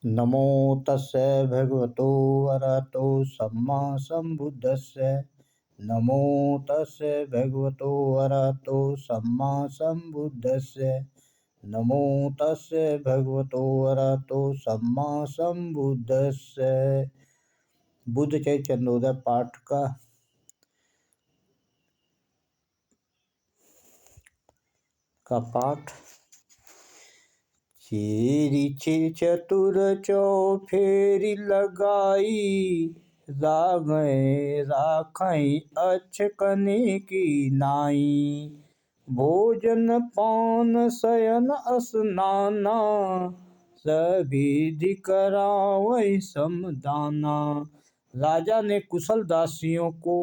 नमो तस्से भगवतो अरहतो सम्मा सम्बुद्धस्से। नमो तस्से भगवतो अरहतो सम्मा सम्बुद्धस्से। नमो तस्से भगवतो अरहतो सम्मा सम्बुद्धस्से। बुद्ध चरित चंदोदय पाठ का पाठ। चेरी चतुर चौफेरी लगाई, रागय राखई अचकने की नाई। भोजन पान शयन स्नाना, सभी करावै समदाना। राजा ने कुशल दासियों को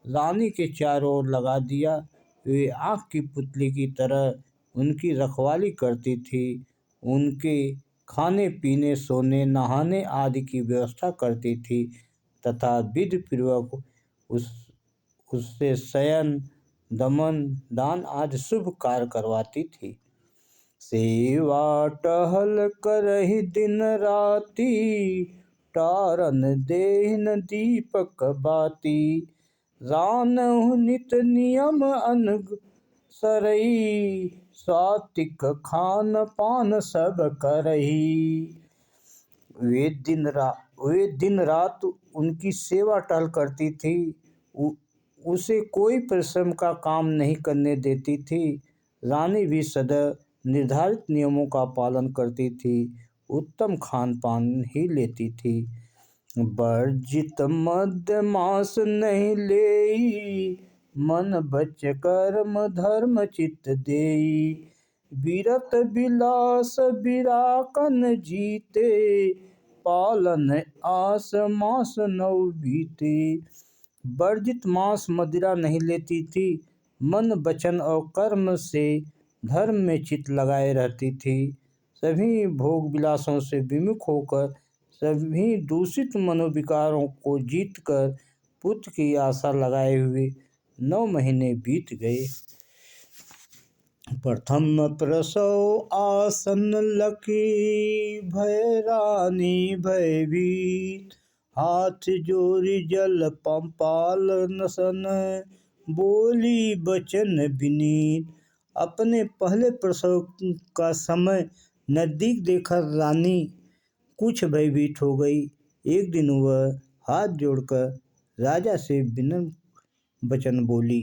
रानी के चारों ओर लगा दिया। वे आँख की पुतली की तरह उनकी रखवाली करती थी, उनके खाने पीने सोने नहाने आदि की व्यवस्था करती थी तथा विधि पूर्वक उससे शयन दमन दान आदि शुभ कार्य करवाती थी। सेवा टहल करहि दिन राति, टारन देहिन दीपक बाती। रानहु नित नियम अनुसरई, सात्विक खान पान सब करही। वे दिन रात उनकी सेवा टहल करती थी, उसे कोई परिश्रम का काम नहीं करने देती थी। रानी भी सदैव निर्धारित नियमों का पालन करती थी, उत्तम खान पान ही लेती थी। वर्जित मद्य मांस नहीं लेई, मन बच कर्म धर्म चित्त देई। विरत विलास विराकन जीते, पालन आस मास नौ बीते। वर्जित मांस मदिरा नहीं लेती थी, मन वचन और कर्म से धर्म में चित्त लगाए रहती थी। सभी भोग विलासों से विमुख होकर सभी दूषित मनोविकारों को जीतकर पुत्र की आशा लगाए हुए 9 महीने बीत गए। प्रथम प्रसव आसन लकी, भय रानी भयभीत। हाथ जोड़ी जल पाल नसन, बोली बचन विनीत। अपने पहले प्रसव का समय नजदीक देखकर रानी कुछ भयभीत हो गई। एक दिन वह हाथ जोड़कर राजा से विनम्र वचन बोली।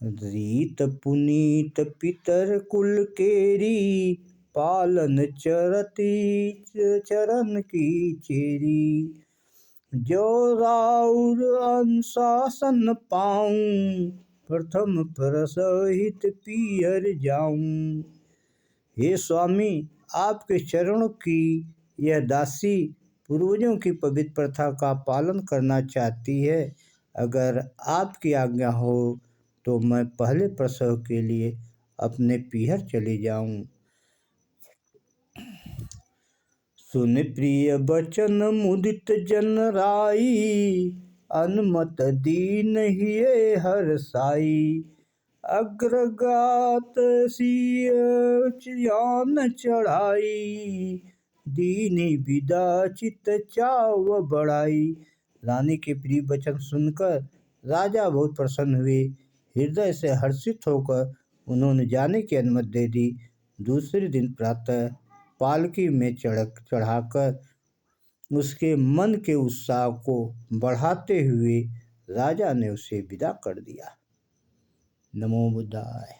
रीत पुनीत पितर कुल केरी, पालन चरती चरण की चेरी। जो राउर अनुशासन पाऊं, प्रथम प्रसव हित पीहर जाऊं। हे स्वामी, आपके चरणों की यह दासी पूर्वजों की पवित्र प्रथा का पालन करना चाहती है। अगर आपकी आज्ञा हो तो मैं पहले प्रसव के लिए अपने पीहर चली जाऊं। सुन प्रिय बचन मुदित जन राई, अनुमत दीन हिये हरसाई। अग्रगात सिय यान चढ़ाई, दीनी विदा चित चाव बढ़ाई। रानी के प्रिय वचन सुनकर राजा बहुत प्रसन्न हुए। हृदय से हर्षित होकर उन्होंने जाने की अनुमति दे दी। दूसरे दिन प्रातः पालकी में चढ़ाकर उसके मन के उत्साह को बढ़ाते हुए राजा ने उसे विदा कर दिया। नमो बुद्धाय।